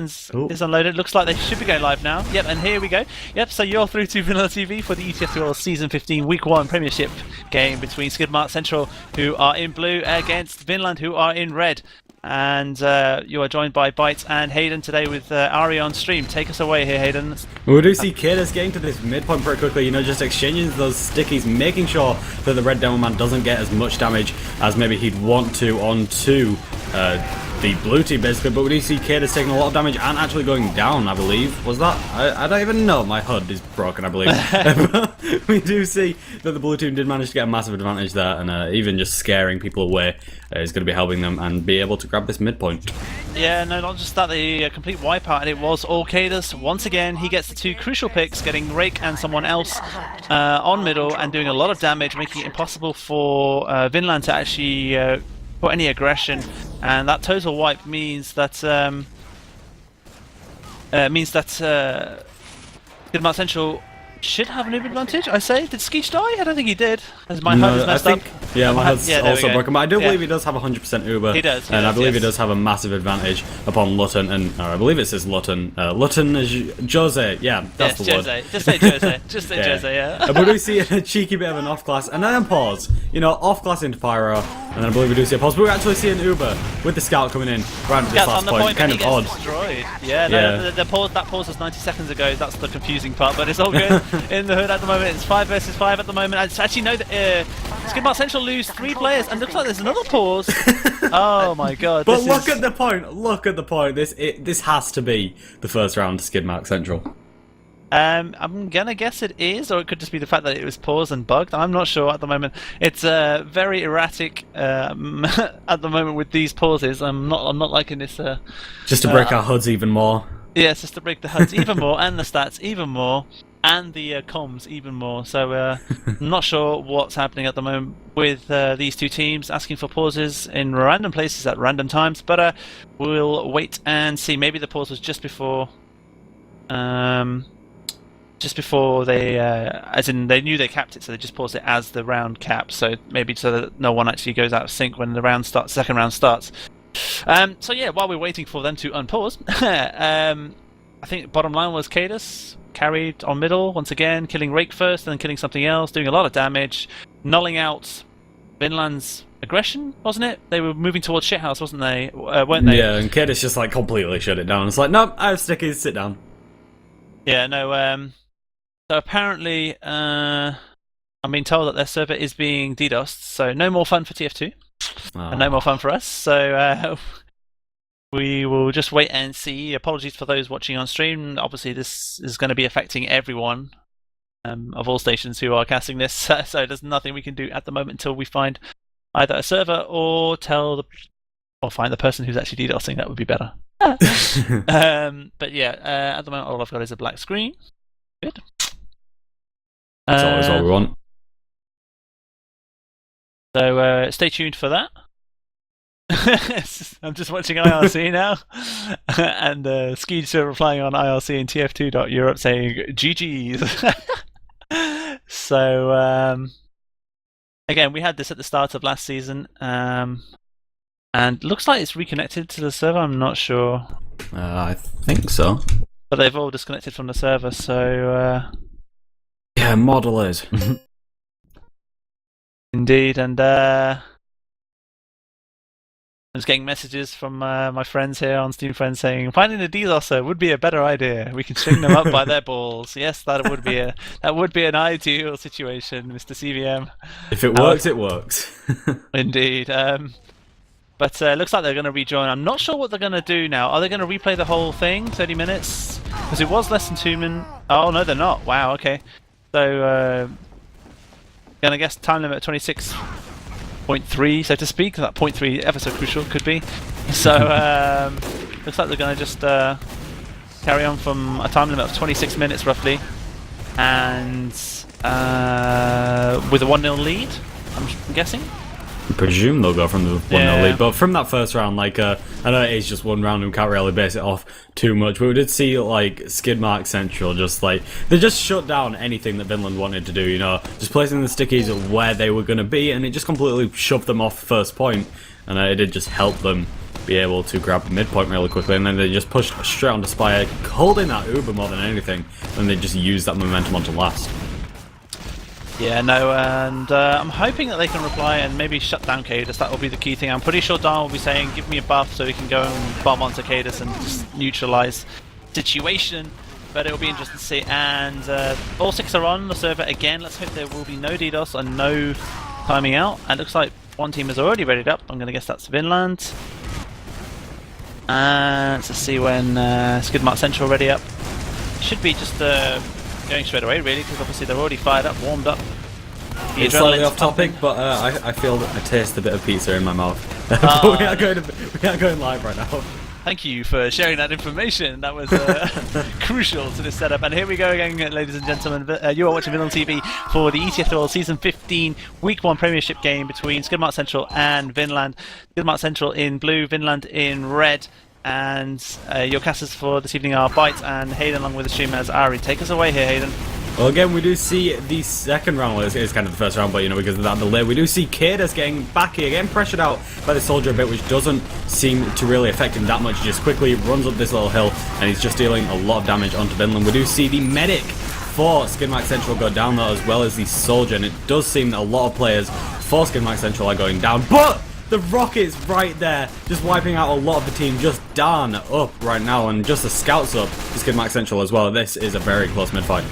is unloaded. Looks like they should be going live now. Yep, and here we go. Yep, so you're through to VanillaTV for the ETF2L Season 15 Week 1 Premiership game between Skidmark Central, who are in blue, against Vinland, who are in red. And you are joined by Byte and Haydn today with Ari on stream. Take us away here, Haydn. We do see kaidus getting to this midpoint pretty quickly, you know, just exchanging those stickies, making sure that the red demo man doesn't get as much damage as maybe he'd want to onto the blue team, basically. But we do see kaidus taking a lot of damage and actually going down, I believe. Was that? I don't even know. My HUD is broken, I believe. We do see that the blue team did manage to get a massive advantage there, and even just scaring people away is going to be helping them and be able to grab this midpoint. Yeah, no, not just that, the complete wipeout, and it was all kaidus. Once again, he gets the two crucial picks, getting Rake and someone else on middle and doing a lot of damage, making it impossible for Vinland to actually put any aggression. And that total wipe means that Skidmark Central should have an advantage, I say. Did Skeej die? I don't think he did. As my HUD is messed up. Yeah, my HUD's also broken, but I do believe he does have 100% Uber. He does. And I believe he does have a massive advantage upon Luton, and I believe it says Luton. Luton is Jose, yeah, that's the Jose. word. Just say Jose. Just say Jose, yeah. But we see a cheeky bit of an off-class, and then pause. You know, off-class into Pyro, and then I believe we do see a pause. But we actually see an Uber with the scout coming in right at this last point. Kind of odd. Destroyed. Yeah, no, that pause was 90 seconds ago. That's the confusing part, but it's all good. In the hood at the moment, it's 5 versus 5 at the moment. I actually know that Skidmark Central lose 3 players, and looks like there's another pause. Oh my god! But look at the point. Look at the point. This has to be the first round to Skidmark Central. I'm gonna guess it is, or it could just be the fact that it was paused and bugged. I'm not sure at the moment. It's very erratic at the moment with these pauses. I'm not liking this. Just to break our HUDs even more. Yes, just to break the HUDs even more, and the stats even more, and the comms even more. So I'm not sure what's happening at the moment with these two teams asking for pauses in random places at random times. But we'll wait and see. Maybe the pause was just before they, as in they knew they capped it, so they just paused it as the round caps. So maybe so that no one actually goes out of sync when the round starts, second round starts. So yeah, while we're waiting for them to unpause, I think bottom line was kaidus carried on middle once again, killing Rake first, and then killing something else, doing a lot of damage, nulling out Vinland's aggression, wasn't it? They were moving towards shithouse, wasn't they? Weren't they? Yeah, and kaidus just like completely shut it down. It's like, nope, I have stickies, sit down. Yeah, no. So apparently, I'm being told that their server is being DDoSed, so no more fun for TF2. And no more fun for us, so we will just wait and see. Apologies for those watching on stream. Obviously this is going to be affecting everyone of all stations who are casting this, so there's nothing we can do at the moment until we find either a server or find the person who's actually DDoSing. That would be better. But yeah, at the moment all I've got is a black screen. Good. That's always all we want. So stay tuned for that. I'm just watching IRC now, and Skeej replying on IRC and TF2.Europe saying GG's. So again, we had this at the start of last season, and looks like it's reconnected to the server. I'm not sure. I think so. But they've all disconnected from the server, so yeah, model is. Indeed, and I'm just getting messages from my friends here on Steam Friends saying finding a DDoSer would be a better idea. We can string them up by their balls. Yes, that would be an ideal situation, Mr. CVM. If it works, it works. Indeed. But looks like they're going to rejoin. I'm not sure what they're going to do now. Are they going to replay the whole thing, 30 minutes? Because it was less than 2 minutes. Oh no, they're not. Wow. Okay. So. And I guess time limit 26.3, so to speak. That 0.3 ever so crucial could be. So looks like they're going to just carry on from a time limit of 26 minutes roughly, and with a 1-0 lead, I'm guessing. I presume they'll go from the 1-0 lead, but from that first round, like, I know it is just one round and we can't really base it off too much, but we did see, like, Skidmark Central just, like, they just shut down anything that Vinland wanted to do, you know, just placing the stickies where they were going to be, and it just completely shoved them off first point, and it did just help them be able to grab midpoint really quickly, and then they just push straight onto Spire, holding that Uber more than anything, and they just use that momentum onto last. Yeah, no, and I'm hoping that they can reply and maybe shut down kaidus. That will be the key thing. I'm pretty sure Dan will be saying, give me a buff so we can go and bomb onto kaidus and just neutralize situation. But it'll be interesting to see. And all 6 are on the server again. Let's hope there will be no DDoS and no timing out. And it looks like one team is already readied up. I'm going to guess that's Vinland. And let's see when Skidmark Central ready up. Should be just going straight away, really, because obviously they're already fired up, warmed up. It's slightly off topic, but I feel that I taste a bit of pizza in my mouth. we are going live right now. Thank you for sharing that information. That was crucial to this setup. And here we go again, ladies and gentlemen. You are watching VanillaTV for the ETF2L Season 15 Week 1 Premiership game between Skidmark Central and Vinland. Skidmark Central in blue, Vinland in red. And your casters for this evening are Byte and Haydn, along with the streamer as Ari. Take us away here, Haydn. Well, again, we do see the second round, well, it's kind of the first round, but you know, because of that delay, we do see kaidus getting back here, getting pressured out by the soldier a bit, which doesn't seem to really affect him that much. He just quickly runs up this little hill, and he's just dealing a lot of damage onto Vinland. We do see the medic for Skidmark Central go down though, as well as the soldier, and it does seem that a lot of players for Skidmark Central are going down, but the rocket's right there, just wiping out a lot of the team, just down up right now, and just the scouts up to Skidmark Central as well. This is a very close mid-fight.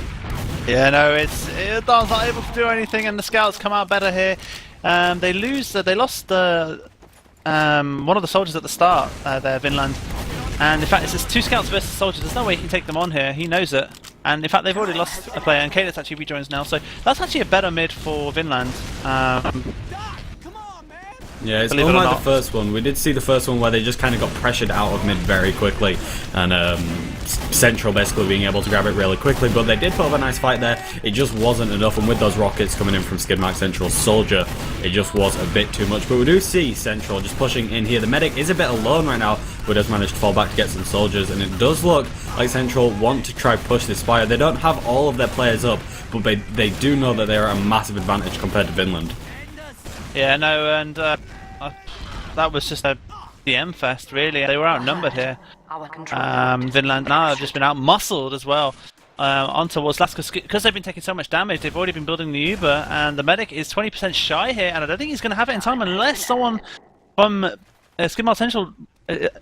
Yeah, no, Dan's not able to do anything, and the scouts come out better here. They lost one of the soldiers at the start there, Vinland. And in fact, it's just 2 scouts versus soldiers. There's no way he can take them on here. He knows it. And in fact, they've already lost a player, and kaidus actually rejoins now. So that's actually a better mid for Vinland. Yeah, it's unlike the first one. We did see the first one where they just kind of got pressured out of mid very quickly, and Central basically being able to grab it really quickly, but they did put up a nice fight there. It just wasn't enough, and with those rockets coming in from Skidmark Central's soldier, it just was a bit too much. But we do see Central just pushing in here. The medic is a bit alone right now, but does manage to fall back to get some soldiers, and it does look like Central want to try push this Spire. They don't have all of their players up, but they do know that they are at a massive advantage compared to Vinland. Yeah, no, and that was just a DM fest, really. They were outnumbered here. Vinland now have just been out-muscled as well. On towards Flisko, because they've been taking so much damage, they've already been building the Uber, and the medic is 20% shy here, and I don't think he's going to have it in time unless someone from Skidmark Central,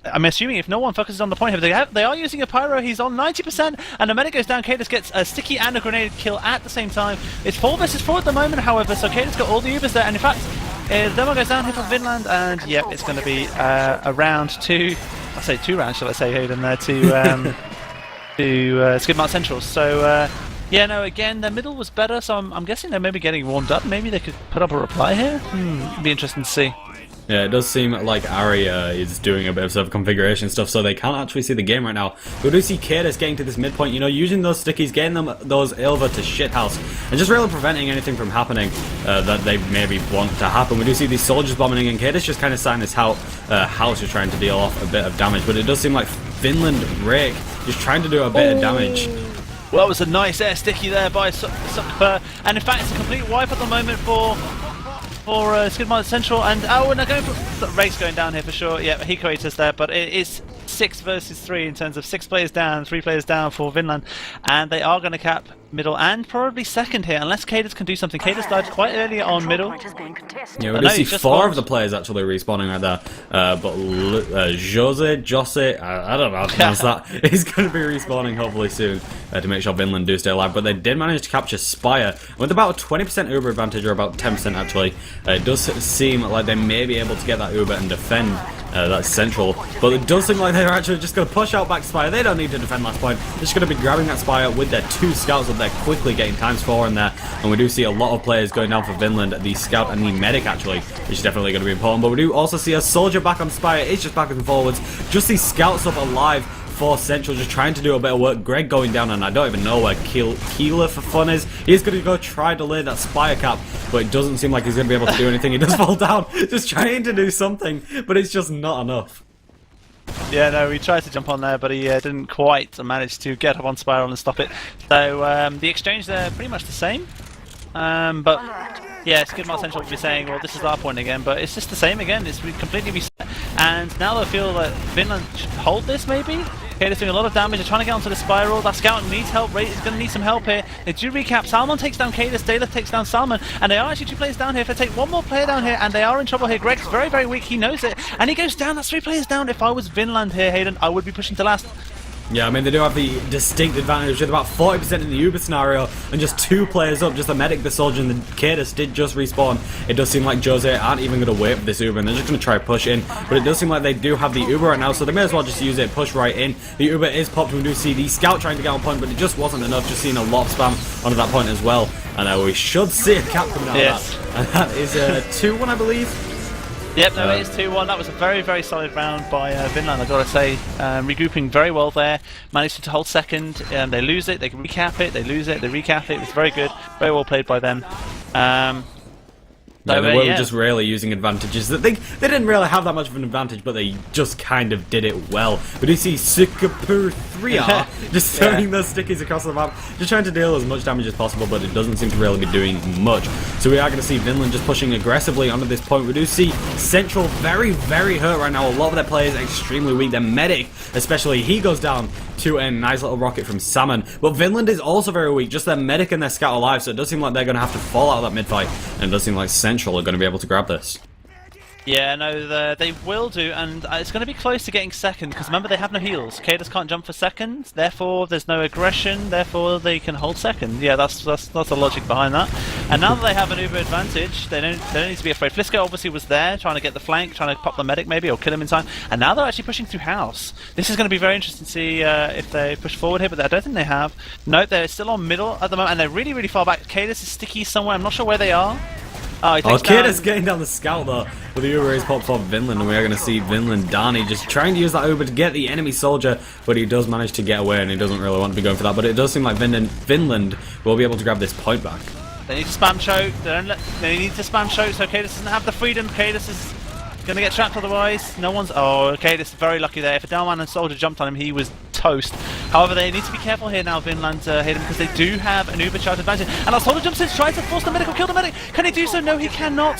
I'm assuming if no one focuses on the point here, they are using a pyro, he's on 90%, and the medic goes down. kaidus gets a sticky and a grenade kill at the same time. It's 4 versus 4 at the moment, however, so kaidus got all the Ubers there, and in fact, Demo goes down here for Vinland, and yep, it's going to be a round 2. I say 2 rounds, shall I say, Hayden, there to Skidmark Central. So yeah, no, again, their middle was better, so I'm guessing they're maybe getting warmed up. Maybe they could put up a reply here. It'd be interesting to see. Yeah, it does seem like Ari is doing a bit of server configuration stuff, so they can't actually see the game right now. We do see kaidus getting to this midpoint, you know, using those stickies, getting them those over to shithouse, and just really preventing anything from happening that they maybe want to happen. We do see these soldiers bombing, and kaidus just kind of sign this house just trying to deal off a bit of damage, but it does seem like Vinland Rake just trying to do a bit of damage. Well, it was a nice air sticky there by Suckper, and in fact it's a complete wipe at the moment for Skidmark Central, and we're not going for Rake's going down here for sure. Yeah, he creates us there, but it is 6 versus 3 in terms of 6 players down, 3 players down for Vinland, and they are going to cap middle and probably second here, unless kaidus can do something. kaidus died quite early on middle. Yeah, we do see 4 of the players actually respawning right there, but Jose, I don't know how to pronounce that. He's going to be respawning hopefully soon to make sure Vinland do stay alive, but they did manage to capture Spire with about a 20% Uber advantage, or about 10% actually. It does seem like they may be able to get that Uber and defend that Central, but it does seem like they're actually just going to push out back Spire. They don't need to defend last point. They're just going to be grabbing that Spire with their 2 scouts up there, quickly getting ×4 in there, and we do see a lot of players going down for Vinland, the scout and the medic actually, which is definitely going to be important, but we do also see a soldier back on Spire. It's just backwards and forwards, just these scouts up alive for Central, just trying to do a bit of work. Greg going down, and I don't even know where Keeler for fun is. He's going to go try to lay that Spire cap, but it doesn't seem like he's going to be able to do anything. He does fall down, just trying to do something, but it's just not enough. Yeah, no, he tried to jump on there, but he didn't quite manage to get up on Spiral and stop it. So the exchange there pretty much the same, but yeah, Skidmark Central will be saying, well, this is our point again, but it's just the same again. It's completely reset, and now they feel that Vinland should hold this maybe. Kaidus doing a lot of damage, they're trying to get onto the spiral. That scout needs help, Rake is going to need some help here. They do recap, Salmon takes down Kaidus, Daleth takes down Salmon, and they are actually 2 players down here. If they take 1 more player down here, and they are in trouble here, Greg's very, very weak, he knows it, and he goes down, that's 3 players down. If I was Vinland here, Haydn, I would be pushing to last. Yeah, I mean, they do have the distinct advantage with about 40% in the Uber scenario and just 2 players up, just the medic, the soldier, and the Kaidus did just respawn. It does seem like Jose aren't even going to wait for this Uber, and they're just going to try push in, but it does seem like they do have the Uber right now, so they may as well just use it, push right in. The Uber is popped, we do see the scout trying to get on point, but it just wasn't enough, just seeing a lot of spam onto that point as well, and we should see a cap coming out of that, and that is 2-1, I believe. Yep, no, it is 2-1. That was a very, very solid round by Vinland, I've got to say. Regrouping very well there. Managed to hold second. They lose it, they recap it, they lose it, they recap it. It was very good. Very well played by them. Yeah, they were just really using advantages that they didn't really have that much of an advantage, but they just kind of did it well. We do see Sukapur 3R just throwing those stickies across the map, just trying to deal as much damage as possible, but it doesn't seem to really be doing much. So we are going to see Vinland just pushing aggressively onto this point. We do see Central very, very hurt right now. A lot of their players extremely weak. Their medic, especially, he goes down to a nice little rocket from Salmon. But Vinland is also very weak. Just their medic and their scout alive, so it does seem like they're going to have to fall out of that mid-fight, and it does seem like Central are going to be able to grab this. Yeah, no, they will do, and it's going to be close to getting second, because remember, they have no heals. Kaidus can't jump for second, therefore there's no aggression, therefore they can hold second. Yeah, that's the logic behind that. And now that they have an Uber advantage, they don't need to be afraid. Flisko obviously was there, trying to get the flank, trying to pop the medic maybe, or kill him in time, and now they're actually pushing through house. This is going to be very interesting to see if they push forward here, but I don't think they have. No, they're still on middle at the moment, and they're really, really far back. Kaidus is sticky somewhere, I'm not sure where they are. Oh, Kaidus getting down the scout though, but the Uber is popped off Vinland, and we are going to see Vinland Dani just trying to use that Uber to get the enemy soldier, but he does manage to get away, and he doesn't really want to be going for that, but it does seem like Vinland will be able to grab this point back. They need to spam choke, they need to spam choke, so Kaidus doesn't have the freedom. Kaidus is going to get trapped otherwise. No one's... Oh, Kaidus is very lucky there. If a downman and soldier jumped on him, he was toast. However, they need to be careful here now, Vinland, Haydn, because they do have an Uber charge advantage. And our soldier jumps in, tries to force the medic or kill the medic. Can he do so? No, he cannot.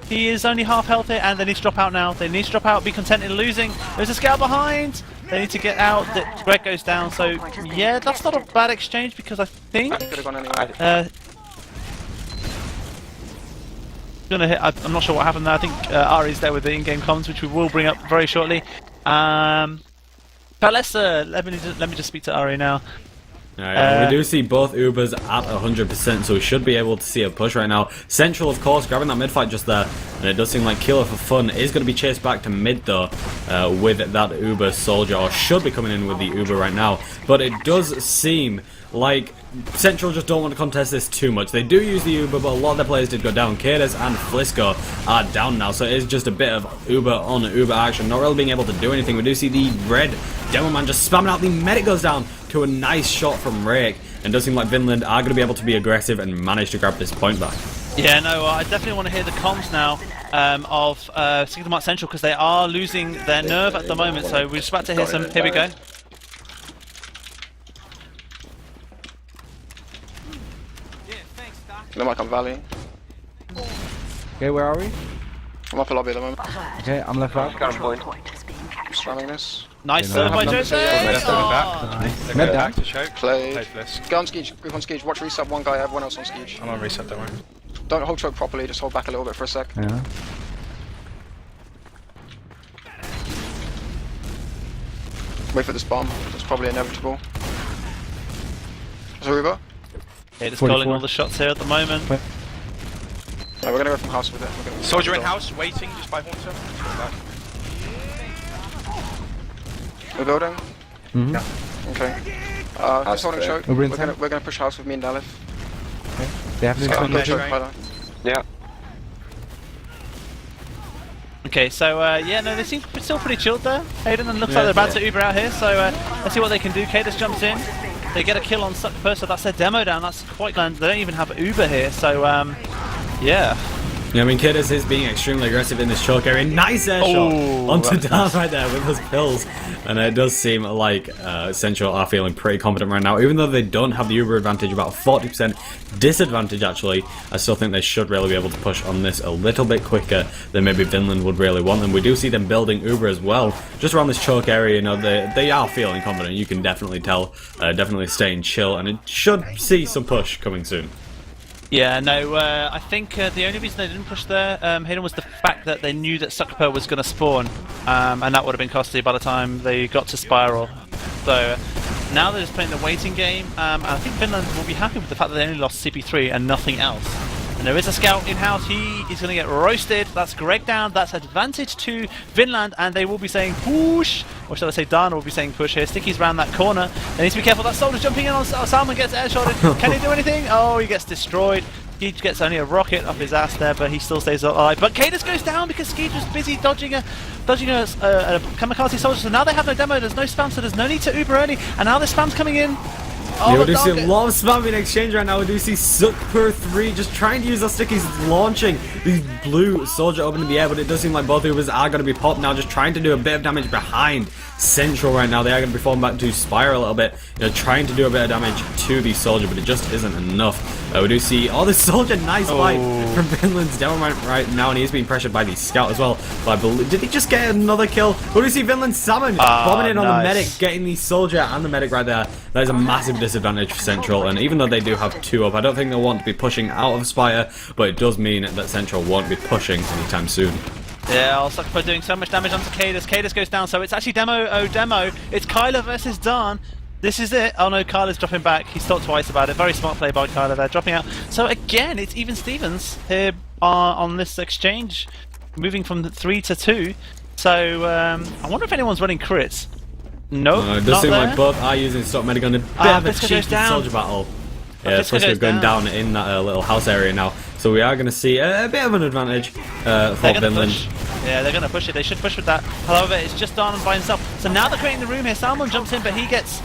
He is only half health here, and they need to drop out now. They need to drop out, be content in losing. There's a scout behind. They need to get out. Greg goes down, so yeah, that's not a bad exchange, because I think... Gonna hit. I'm not sure what happened there. I think Ari's there with the in-game comms, which we will bring up very shortly. But let me just speak to Ari now. We do see both Ubers at 100%, so we should be able to see a push right now. Central, of course, grabbing that mid-fight just there, and it does seem like Killer for Fun is going to be chased back to mid, though, with that Uber soldier, or should be coming in with the Uber right now. But it does seem like Central just don't want to contest this too much. They do use the Uber, but a lot of their players did go down. Kaidus and Flisko are down now, so it is just a bit of Uber on Uber action, not really being able to do anything. We do see the red Demo Man just spamming out. The medic goes down to a nice shot from Rake, and it does seem like Vinland are going to be able to be aggressive and manage to grab this point back. Yeah, no, I definitely want to hear the comms now of Skidmark Central, because they are losing their nerve at the moment, so we're just about to hear some. Here we go. Look like I'm Valley. Okay, where are we? I'm up a lobby at the moment. Okay, I'm left out. Spamming this. Nice serve by Jose! Med down. Play. Go on skeej, group on skeej. Watch reset one guy, everyone else on skeej. I'm on reset, don't worry. Don't hold choke properly, just hold back a little bit for a sec. Yeah. Wait for this bomb, it's probably inevitable. Is there Uber? Yeah, just calling all the shots here at the moment. No, we're gonna go from house with it. Soldier in house, waiting, just by Haunter. We're building? Yeah. Okay. Just holding choke. We're gonna push house with me and Daleth. Okay. They have to Yeah. Okay, so yeah, no, they seem still pretty chilled there, Haydn, and looks like they're about to Uber out here, so let's see what they can do. Kaidus jumps in, they get a kill on first, so that's their demo down. That's quite grand. They don't even have Uber here, so yeah. Yeah, I mean, kaidus is being extremely aggressive in this choke area. Nice air shot onto Daleth right there with those pills. And it does seem like Central are feeling pretty confident right now. Even though they don't have the Uber advantage, about 40% disadvantage actually, I still think they should really be able to push on this a little bit quicker than maybe Vinland would really want them. We do see them building Uber as well. Just around this choke area, you know, they are feeling confident. You can definitely tell, definitely staying chill, and it should see some push coming soon. Yeah, no, I think the only reason they didn't push there, Haydn, was the fact that they knew that Sucker was going to spawn, and that would have been costly by the time they got to Spiral. So now they're just playing the waiting game, and I think Vinland will be happy with the fact that they only lost CP3 and nothing else. And there is a scout in-house, he is going to get roasted, that's Greg down, that's advantage to Vinland, and they will be saying push, or shall I say Dana will be saying push here. Sticky's round that corner, they need to be careful, that soldier's jumping in on Salmon, gets air-shotted, can he do anything? Oh, he gets destroyed. Skeej gets only a rocket up his ass there, but he still stays alive. But kaidus goes down because Skeej was busy dodging a kamikaze soldier, so now they have no demo, there's no spam, so there's no need to Uber early, and now the spam's coming in. Oh, yeah, we do see a lot of spam in exchange right now. We do see Suck3 just trying to use those stickies, launching these blue soldier up into the air, but it does seem like both Ubers are going to be popped now, just trying to do a bit of damage behind Central right now. They are going to be falling back to Spiral a little bit, you know, trying to do a bit of damage to the soldier, but it just isn't enough. We do see, oh, the soldier, nice fight from Vinland's demo right now, and he is being pressured by the scout as well. But I believe, did he just get another kill? We do see Vinland's Salmon bombing in on the medic, getting the soldier and the medic right there. That is a massive disadvantage for Central, and even though they do have 2 up, I don't think they'll want to be pushing out of Spire, but it does mean that Central won't be pushing anytime soon. Yeah, Sucker doing so much damage onto kaidus. Kaidus goes down, so it's actually demo. It's Kyler versus Dan. This is it. Oh no, Kyler's dropping back. He's thought twice about it. Very smart play by Kyler there, dropping out. So again, it's even Stevens here on this exchange, moving from 3 to 2. So I wonder if anyone's running crits. Nope, it does seem like both are using stock medic on a bit of a cheeky soldier battle. Yeah, Flisko's going down in that little house area now. So we are going to see a bit of an advantage for Vinland. Yeah, they're going to push it. They should push with that. However, it's just Dan by himself. So now they're creating the room here. Salmon jumps in, but he gets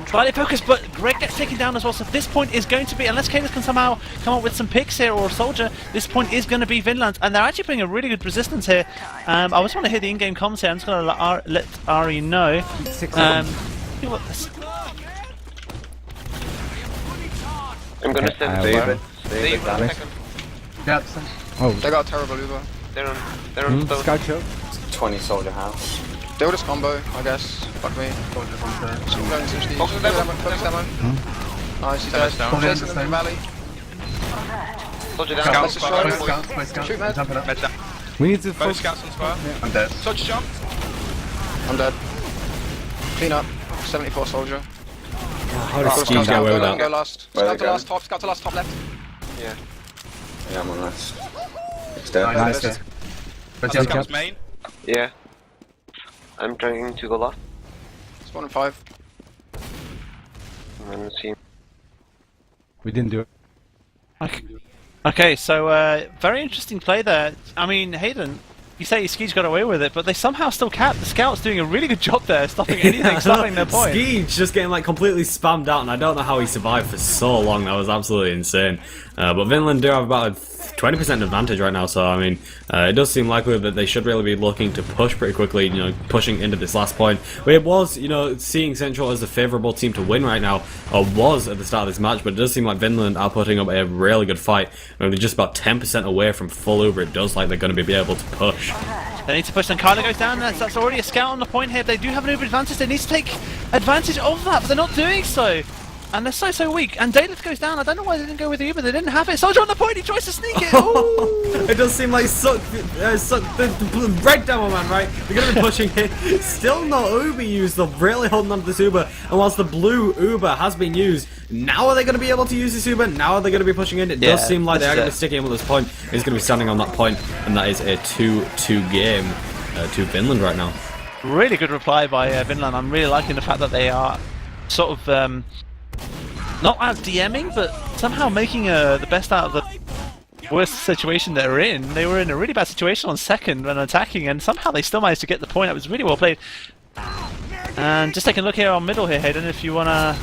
slightly focused, but Greg gets taken down as well. So this point is going to be, unless kaidus can somehow come up with some picks here or a soldier, this point is going to be Vinland. And they're actually putting a really good resistance here. I just want to hear the in-game comms here. I'm just going to let Ari know. I'm gonna send David. Dave, 1 second. Yeah. Oh. They got a terrible Uber. They're on both. Scout choke. 20 soldier house. They were just combo, I guess. Fuck me. Some going to Steve. Focus demo. Nice, he's dead. Chasing them in the valley. Soldier down. Let's Scout. destroy him. Shoot med. Med down. We need to Both focus. scouts on square. I'm dead. Soldier shot. I'm dead. Clean up. 74 soldier. How did Skeej get away with Go that? last. Where Scout they to last top. Scout to last top left. Yeah. Yeah, I'm on last. It's dead. Nice. Scout's main. Yeah. I'm trying to go left. Spawn in 5. I'm gonna see. We didn't do it. Okay, so very interesting play there. I mean, Haydn, you say Skeej got away with it, but they somehow still capped. The scout's doing a really good job there, stopping anything, stopping their point. Skeej just getting like completely spammed out, and I don't know how he survived for so long. That was absolutely insane. But Vinland do have about a 20% advantage right now, so I mean, it does seem likely that they should really be looking to push pretty quickly, you know, pushing into this last point. But it was, you know, seeing Central as the favourable team to win right now, or was at the start of this match, but it does seem like Vinland are putting up a really good fight. I mean, they're just about 10% away from full Uber. It does like they're going to be able to push. They need to push, and Kyler goes down. That's already a scout on the point here. They do have an Uber advantage. They need to take advantage of that, but they're not doing so. And they're so weak. And Daleth goes down. I don't know why they didn't go with the Uber. They didn't have it. Soldier on the point. He tries to sneak it. It does seem like the red demo man, right? They're going to be pushing it. Still no Uber used. They're really holding on to this Uber. And whilst the blue Uber has been used, now are they going to be able to use this Uber? Now are they going to be pushing in? It does seem like they are going to be sticking with this point. He's going to be standing on that point, and that is a 2-2 game to Vinland right now. Really good reply by Vinland. I'm really liking the fact that they are sort of not out DMing, but somehow making the best out of the worst situation they're in. They were in a really bad situation on second when attacking, and somehow they still managed to get the point. It was really well played. And just taking a look here on middle here, Haydn, if you want to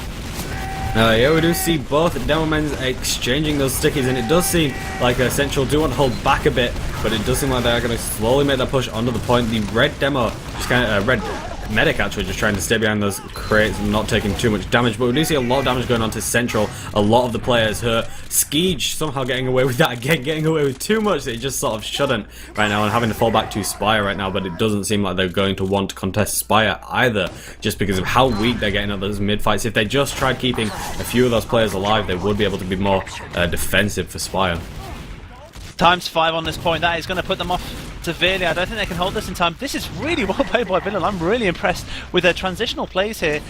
Yeah, we do see both Demomen exchanging those stickies, and it does seem like Central do want to hold back a bit, but it does seem like they are going to slowly make that push onto the point. The red demo, just kind of red medic actually, just trying to stay behind those crates and not taking too much damage, but we do see a lot of damage going on to Central. A lot of the players hurt. Skeej somehow getting away with that again, getting away with too much that he just sort of shouldn't right now, and having to fall back to Spire right now, but it doesn't seem like they're going to want to contest Spire either, just because of how weak they're getting at those mid fights. If they just tried keeping a few of those players alive, they would be able to be more defensive for Spire. Times 5 on this point. That is going to put them off severely. I don't think they can hold this in time. This is really well played by Vinland. I'm really impressed with their transitional plays here.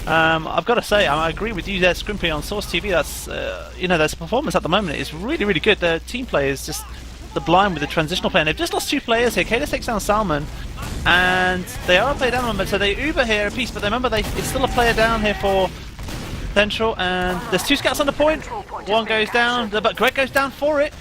I've got to say, I agree with you there, Scrimpy, on Source TV. That's, you know, their performance at the moment is really, really good. Their team play is just sublime with the transitional play. And they've just lost 2 players here. kaidus takes down Salmon, and they are a player down, but so they Uber here a piece. But remember, it's still a player down here for Central, and there's 2 scouts on the point. One goes down, but Greg goes down for it.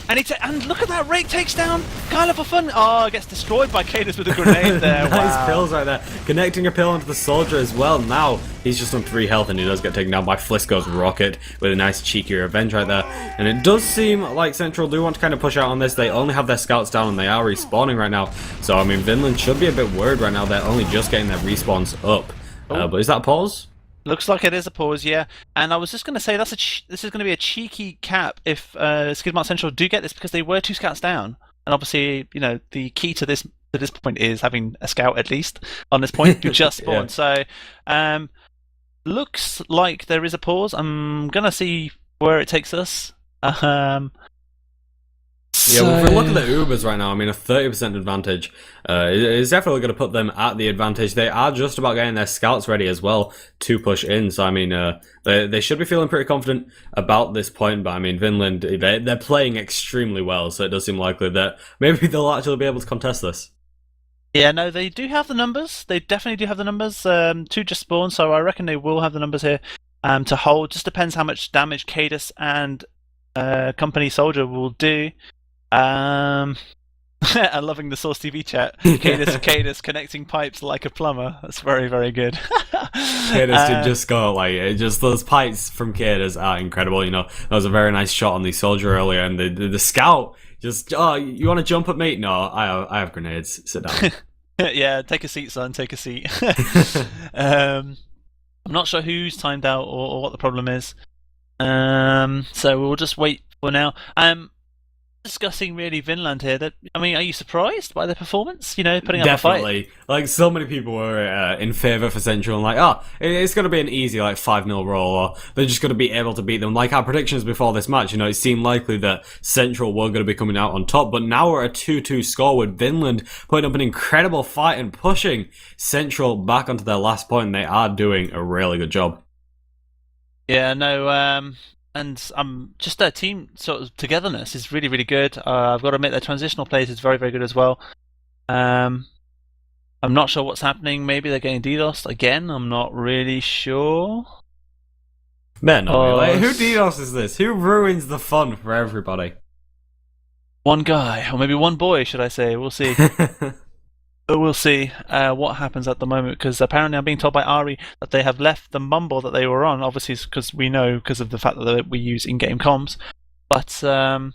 And look at that, Rake takes down Kyler for fun. Oh, gets destroyed by kaidus with a grenade there. Nice pills right there. Connecting a pill onto the soldier as well. Now he's just on 3 health, and he does get taken down by Flisko's rocket with a nice cheeky revenge right there. And it does seem like Central do want to kind of push out on this. They only have their scouts down, and they are respawning right now. So I mean, Vinland should be a bit worried right now. They're only just getting their respawns up. But is that a pause? Looks like it is a pause, yeah. And I was just going to say this is going to be a cheeky cap if Skidmark Central do get this, because they were 2 scouts down. And obviously, you know, the key to this point is having a scout at least on this point who just spawned. Yeah. So looks like there is a pause. I'm going to see where it takes us. Yeah, well, if we look at the Ubers right now, I mean, a 30% advantage is definitely going to put them at the advantage. They are just about getting their scouts ready as well to push in. So, I mean, they should be feeling pretty confident about this point. But, I mean, Vinland, they're playing extremely well. So it does seem likely that maybe they'll actually be able to contest this. Yeah, no, they do have the numbers. They definitely do have the numbers. 2 just spawned, so I reckon they will have the numbers here to hold. Just depends how much damage kaidus and company soldier will do. I'm loving the Source TV chat. kaidus connecting pipes like a plumber. That's very, very good. kaidus did just go like just those pipes from kaidus are incredible. You know, that was a very nice shot on the soldier earlier, and the scout just you want to jump at me? No, I have grenades. Sit down. Yeah, take a seat, son. Take a seat. I'm not sure who's timed out or what the problem is. So we'll just wait for now. Discussing really Vinland here. That, I mean, are you surprised by their performance? You know, putting up a fight. Definitely. Like, so many people were in favour for Central, and like, it's going to be an easy like 5-0 roll, or they're just going to be able to beat them. Like our predictions before this match, you know, it seemed likely that Central were going to be coming out on top, but now we're at a 2-2 score with Vinland putting up an incredible fight and pushing Central back onto their last point, and they are doing a really good job. Yeah, no, and just their team sort of togetherness is really, really good. I've got to admit their transitional plays is very, very good as well. I'm not sure what's happening. Maybe they're getting DDoSed again. I'm not really sure. Man, like, who DDoS is this? Who ruins the fun for everybody? One guy, or maybe one boy, should I say? We'll see. We'll see what happens at the moment, because apparently I'm being told by Ari that they have left the mumble that they were on, obviously because we know because of the fact that we use in-game comms. But yeah,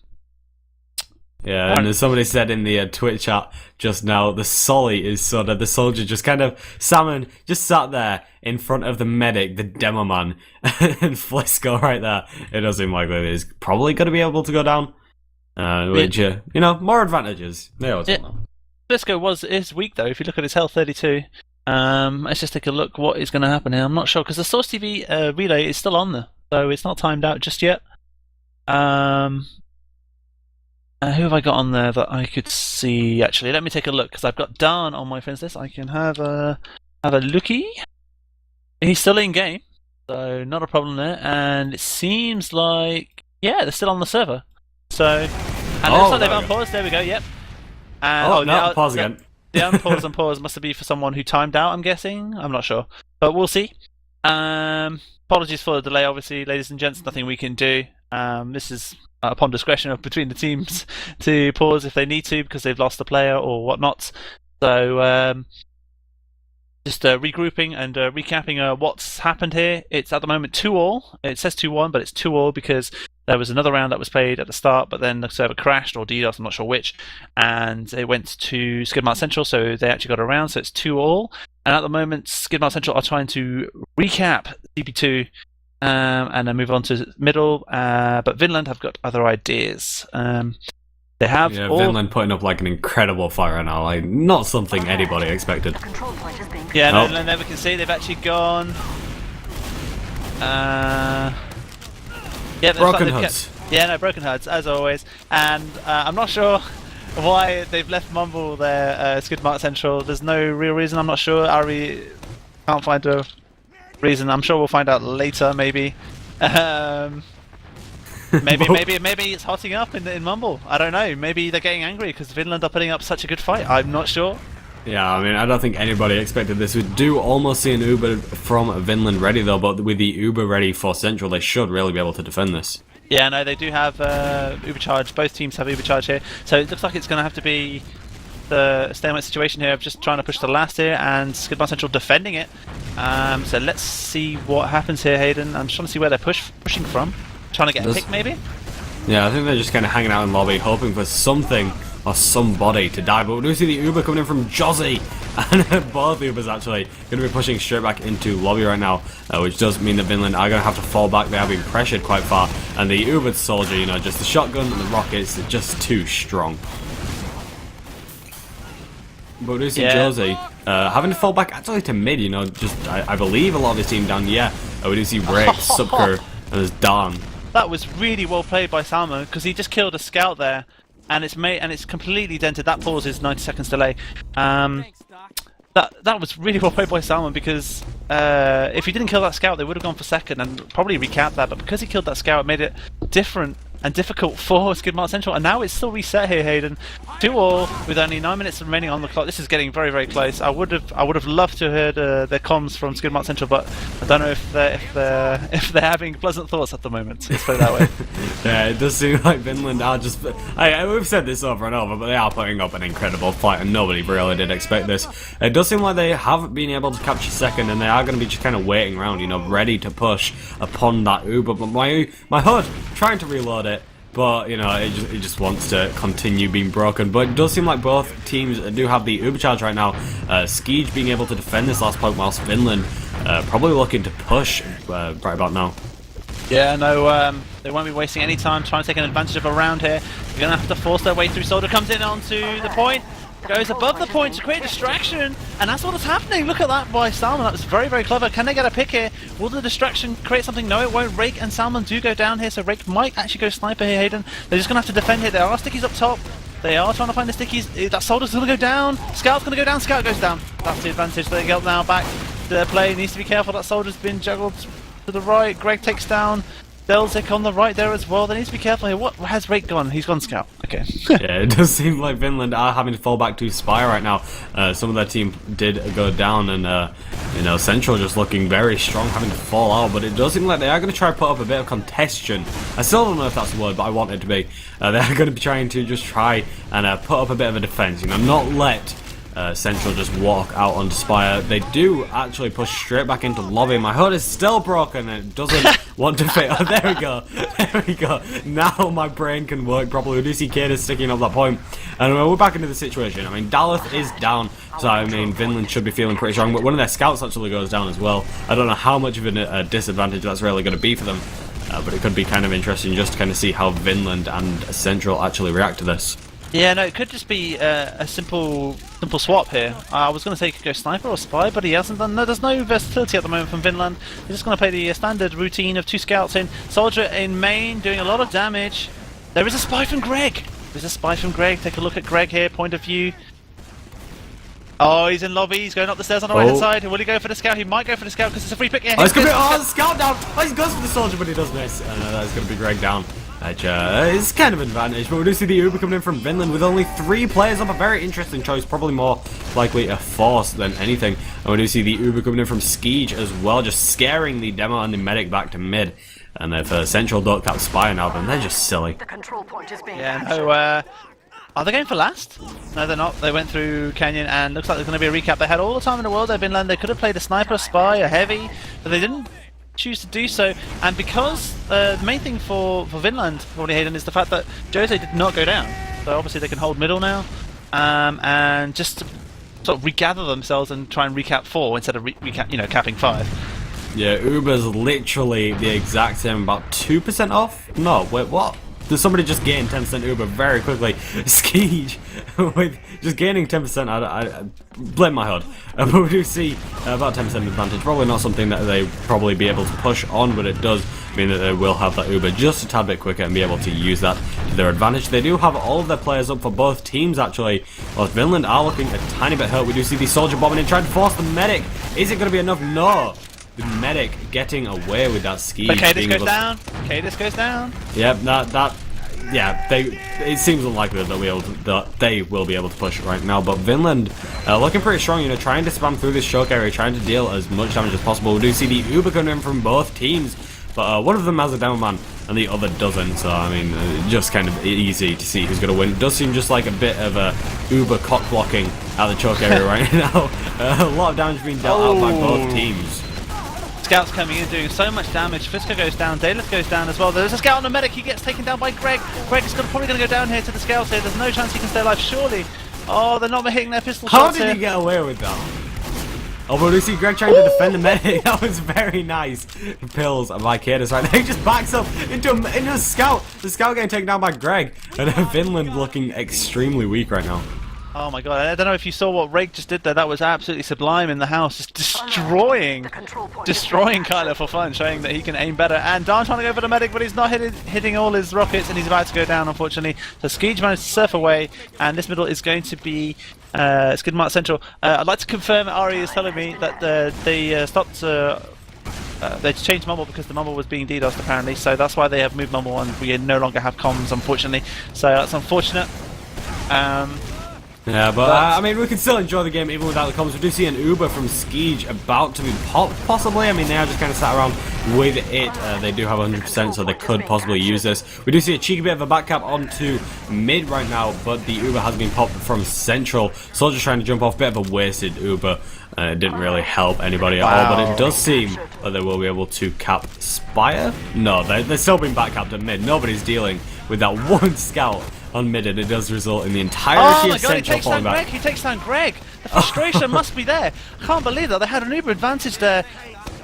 and as somebody said in the Twitch chat just now, the Solly is sort of the soldier just kind of Salmon just sat there in front of the medic, the demo man, and Flisko right there. It does seem like he's probably going to be able to go down, which you know, more advantages. They always want that. Flisko is weak though. If you look at his health, 32. Let's just take a look what is going to happen here. I'm not sure because the Source TV relay is still on there, so it's not timed out just yet. Who have I got on there that I could see? Actually, let me take a look because I've got Dan on my friends list. I can have a looky. He's still in game, so not a problem there. And it seems like they're still on the server. So and it looks like they've unpaused. There we go. Yep. No, pause again. The unpause must be for someone who timed out, I'm guessing. I'm not sure. But we'll see. Apologies for the delay, obviously, ladies and gents. Nothing we can do. This is upon discretion of between the teams to pause if they need to because they've lost a player or whatnot. So just regrouping and recapping what's happened here. It's at the moment 2-all. It says 2-1, but it's 2-all because there was another round that was played at the start, but then the server crashed, or DDoS, I'm not sure which, and it went to Skidmark Central, so they actually got around, so it's 2-all. And at the moment, Skidmark Central are trying to recap CP2 and then move on to middle, but Vinland have got other ideas. They have Vinland putting up like an incredible fight right now, like not something anybody expected. Yeah, no, there we can see they've actually gone. Yeah, broken HUDs. Broken HUDs as always, and I'm not sure why they've left Mumble there, Skidmark Central. There's no real reason. I'm not sure. Ari can't find a reason. I'm sure we'll find out later, maybe. Maybe it's hotting up in Mumble. I don't know. Maybe they're getting angry because Vinland are putting up such a good fight. I'm not sure. Yeah, I mean, I don't think anybody expected this. We do almost see an Uber from Vinland ready though, but with the Uber ready for Central, they should really be able to defend this. Yeah, no, they do have Uber charge. Both teams have Uber charge here, so it looks like it's going to have to be the stalemate situation here of just trying to push the last here, and Skidmark Central defending it. So let's see what happens here, Haydn. I'm just trying to see where they're pushing from. Trying to get a pick, maybe? Yeah, I think they're just kind of hanging out in lobby, hoping for something or somebody to die. But we do see the Uber coming in from Josie, and both Ubers actually going to be pushing straight back into lobby right now, which does mean that Vinland are going to have to fall back. They are being pressured quite far, and the Uber soldier, you know, just the shotgun and the rockets are just too strong. But we do see Josie having to fall back actually to mid, you know, just I believe a lot of his team down. Yeah, we do see Rake, Subker, and there's Dan. That was really well played by Salmon because he just killed a scout there, and it's completely dented. That pause is 90 seconds delay. That was really well played by Salmon because if he didn't kill that scout, they would have gone for second and probably recapped that. But because he killed that scout, it made it different and difficult for Skidmark Central, and now it's still reset here, Haydn. 2-all with only 9 minutes remaining on the clock. This is getting very, very close. I would have loved to have heard their comms from Skidmark Central, but I don't know if they're having pleasant thoughts at the moment. Let's put it that way. Yeah, it does seem like Vinland are just. We've said this over and over, but they are putting up an incredible fight, and nobody really did expect this. It does seem like they have been able to capture second, and they are going to be just kind of waiting around, you know, ready to push upon that Uber. But my HUD trying to reload it, but you know, it just wants to continue being broken. But it does seem like both teams do have the Uber charge right now. Skeej being able to defend this last point, whilst Vinland probably looking to push right about now. Yeah, no, they won't be wasting any time trying to take an advantage of a round here. They're going to have to force their way through. Soldier comes in onto the point, goes above the point to create distraction, and that's what is happening. Look at that by Salmon. That was very, very clever. Can they get a pick here? Will the distraction create something? No, it won't. Rake and Salmon do go down here, so Rake might actually go sniper here, Haydn. They're just going to have to defend here. There are stickies up top. They are trying to find the stickies. That soldier's going to go down. Scout's going to go down. Scout goes down. That's the advantage. They get now back to their play. Needs to be careful. That soldier's been juggled to the right. Greg takes down delzic on the right there as well. They need to be careful here. What has Rake gone? He's gone scout. Okay. Yeah, it does seem like Vinland are having to fall back to Spy right now. Some of their team did go down, and you know, Central just looking very strong, having to fall out. But it does seem like they are going to try to put up a bit of congestion. I still don't know if that's the word, but I want it to be. They are going to be trying to just try and put up a bit of a defense. You know, not let Central just walk out on Spire. They do actually push straight back into lobby. My HUD is still broken and it doesn't want to fit. Oh, there we go. There we go. Now my brain can work properly. We do see kaidus sticking up that point. And we're back into the situation. I mean, Daleth is down, so I mean, Vinland should be feeling pretty strong, but one of their scouts actually goes down as well. I don't know how much of a disadvantage that's really going to be for them, but it could be kind of interesting just to kind of see how Vinland and Central actually react to this. Yeah, no, it could just be a simple swap here. I was going to say he could go sniper or spy, but he hasn't done. No, there's no versatility at the moment from Vinland. He's just going to play the standard routine of 2 scouts in. Soldier in main, doing a lot of damage. There is a spy from Greg. There's a spy from Greg. Take a look at Greg here, point of view. Oh, he's in lobby. He's going up the stairs on the right-hand side. Will he go for the scout? He might go for the scout because it's a free pick. Yeah, it's going to be the scout down. Oh, he goes for the soldier, but he does miss. That's going to be Greg down. Which is kind of an advantage, but we do see the Uber coming in from Vinland with only 3 players up. A very interesting choice, probably more likely a force than anything. And we do see the Uber coming in from Skeej as well, just scaring the demo and the medic back to mid. And if Central don't cap Spire now, then they're just silly. Yeah, no, Are they going for last? No, they're not. They went through Canyon, and looks like there's going to be a recap. They had all the time in the world. They've Vinland. They could have played a sniper, a spy, a heavy, but they didn't choose to do so. And because the main thing for Vinland, probably Haydn, is the fact that Jose did not go down. So obviously they can hold middle now, and just to sort of regather themselves and try and recap 4 instead of capping 5. Yeah, Uber's literally the exact same, about 2% off? No, wait, what? Does somebody just gain 10% Uber very quickly? Skeej with just gaining 10%, I blame my HUD. But we do see about 10% advantage. Probably not something that they probably be able to push on, but it does mean that they will have that Uber just a tad bit quicker and be able to use that to their advantage. They do have all of their players up for both teams actually, whilst Vinland are looking a tiny bit hurt. We do see the soldier bombing in, trying to force the medic. Is it going to be enough? No. The medic getting away with that ski. But kaidus goes down. Kaidus goes down. Yep, it seems unlikely that they will be able to push it right now. But Vinland looking pretty strong, you know, trying to spam through this choke area, trying to deal as much damage as possible. We do see the Uber coming in from both teams, but one of them has a demo man and the other doesn't. So I mean, just kind of easy to see who's going to win. It does seem just like a bit of a Uber cock blocking out of the choke area right now. A lot of damage being dealt out by both teams. Scouts coming in doing so much damage. Flisko goes down, Daleth goes down as well. There's a scout on the medic, he gets taken down by Greg. Greg is probably going to go down here to the scouts here. There's no chance he can stay alive, surely. Oh, they're not hitting their pistol shots here. How did he get away with that? Oh, but we see Greg trying to defend the medic. That was very nice. Pills by kaidus right now. He just backs up into a scout. The scout getting taken down by Greg. And Vinland looking extremely weak right now. Oh my god, I don't know if you saw what Rake just did there. That was absolutely sublime in the house. Just destroying Kyler for fun, showing that he can aim better. And Dan trying to go for the medic, but he's not hitting all his rockets, and he's about to go down, unfortunately. So Skeej managed to surf away, and this middle is going to be Skidmark Central. I'd like to confirm Ari is telling me that they stopped... they changed mumble because the mumble was being DDoSed apparently, so that's why they have moved mumble and we no longer have comms, unfortunately. So that's unfortunate. Yeah, but I mean, we can still enjoy the game even without the comms. We do see an Uber from Skeej about to be popped, possibly. I mean, they are just kind of sat around with it. They do have 100%, so they could possibly use this. We do see a cheeky bit of a back cap onto mid right now, but the Uber has been popped from Central. Soldier trying to jump off, bit of a wasted Uber. It didn't really help anybody at all, but it does seem that they will be able to cap Spire. No, they're still being back capped at mid. Nobody's dealing with that one scout on mid, and it does result in the entirety of Central falling back. He takes down Greg. The frustration must be there. I can't believe that they had an Uber advantage there.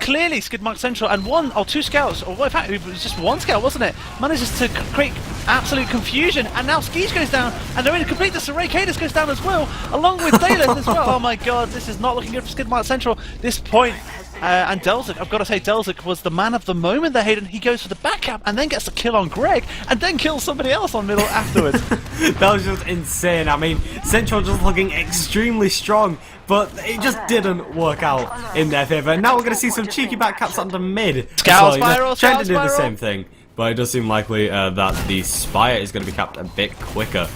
Clearly, Skidmark Central and two scouts, or in fact, it was just one scout, wasn't it? Manages to create absolute confusion, and now Skeej goes down, and they're in complete disarray. Kaidus goes down as well, along with Daleth as well. Oh my god, this is not looking good for Skidmark Central. This point. And Delzic, I've got to say, Delzic was the man of the moment there, Haydn. He goes for the back cap and then gets the kill on Greg and then kills somebody else on middle afterwards. That was just insane. I mean, Central just looking extremely strong, but it just didn't work out in their favour. Now we're going to see some cheeky back caps onto mid. Scout spiral, trying to do the same thing, but it does seem likely that the Spire is going to be capped a bit quicker.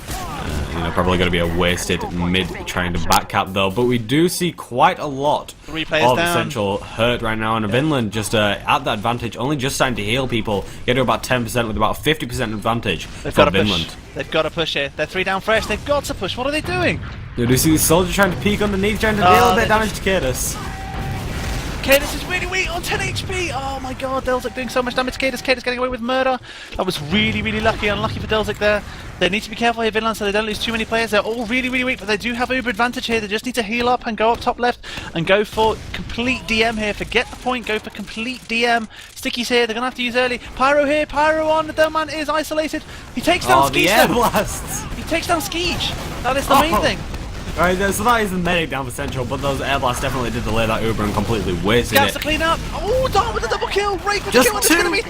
Probably going to be a wasted mid trying to back cap though, but we do see quite a lot of Central hurt right now, and Vinland just at that advantage, only just starting to heal people, get to about 10% with about 50% advantage for Vinland. They've got to push here. They're 3 down fresh. They've got to push. What are they doing? We do see the soldier trying to peek underneath, trying to deal a bit of damage to kaidus. Kaidus is really weak on 10 HP. Oh my god, Delzic doing so much damage to Kaidus. Kaidus getting away with murder. That was really, really unlucky for Delzic there. They need to be careful here, Vinland, so they don't lose too many players. They're all really, really weak, but they do have Uber advantage here. They just need to heal up and go up top left and go for complete DM here. Forget the point, go for complete DM. Sticky's here, they're going to have to use early. Pyro here, Pyro on. The Doman is isolated. He takes down Skeej. The air blasts. He takes down Skeej. That is the main thing. Alright, so that is the medic down for Central, but those air blasts definitely did delay that Uber and completely wasted Scouts it. to clean up. Oh, Dart with a double kill. Rake with just a kill. two.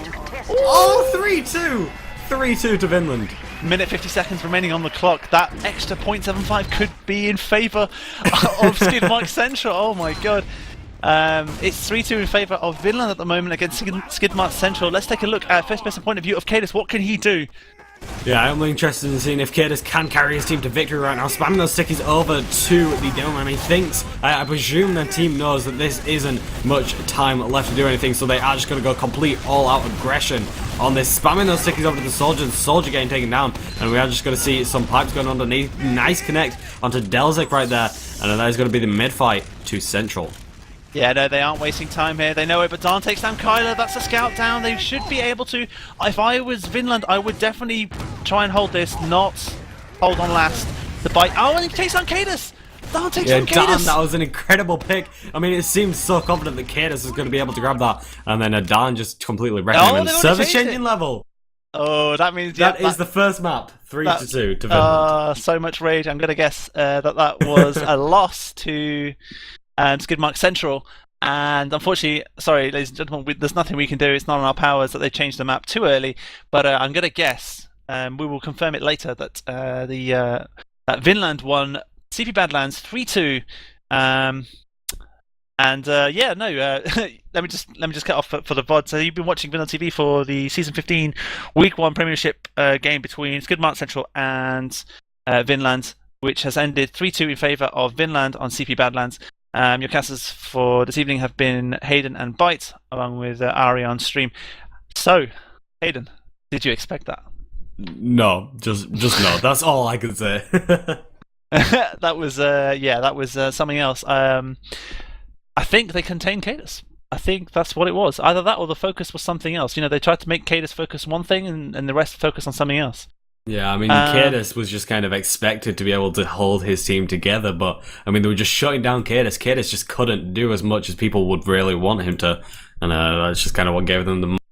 Oh, 3-2. 3-2 to Vinland. Minute 50 seconds remaining on the clock. That extra 0.75 could be in favour of Skidmark Central. Oh my god. It's 3-2 in favour of Vinland at the moment against Skidmark Central. Let's take a look at first person point of view of kaidus. What can he do? Yeah, I'm interested in seeing if kaidus can carry his team to victory right now. Spamming those stickies over to the Demoman. He thinks, I presume their team knows that this isn't much time left to do anything, so they are just going to go complete all-out aggression on this. Spamming those stickies over to the soldier getting taken down, and we are just going to see some pipes going underneath. Nice connect onto delzic right there, and that is going to be the mid-fight to Central. Yeah, no, they aren't wasting time here. They know it, but Dan takes down Kyler. That's a scout down. They should be able to. If I was Vinland, I would definitely try and hold this, not hold on last. The Byte. Oh, and he takes down kaidus. Dan takes down kaidus. Dan, that was an incredible pick. I mean, it seemed so confident that kaidus was going to be able to grab that, and then Dan just completely wrecked him. And service changing level. Oh, that means that is the first map. 3-2 to Vinland. So much rage. I'm going to guess that was a loss to Skidmark Central, and unfortunately, sorry ladies and gentlemen, there's nothing we can do. It's not in our powers that they changed the map too early, but I'm going to guess, we will confirm it later, that that Vinland won CP Badlands 3-2, yeah, no, let me just cut off for the VOD. So you've been watching VanillaTV for the Season 15 Week 1 Premiership game between Skidmark Central and Vinland, which has ended 3-2 in favour of Vinland on CP Badlands. Your casters for this evening have been Haydn and Byte, along with Ari on stream. So, Haydn, did you expect that? No, just no. That's all I can say. That was something else. I think they contained kaidus. I think that's what it was. Either that or the focus was something else. You know, they tried to make kaidus focus one thing and the rest focus on something else. Yeah, I mean, kaidus was just kind of expected to be able to hold his team together, but, I mean, they were just shutting down kaidus. Kaidus just couldn't do as much as people would really want him to, and that's just kind of what gave them the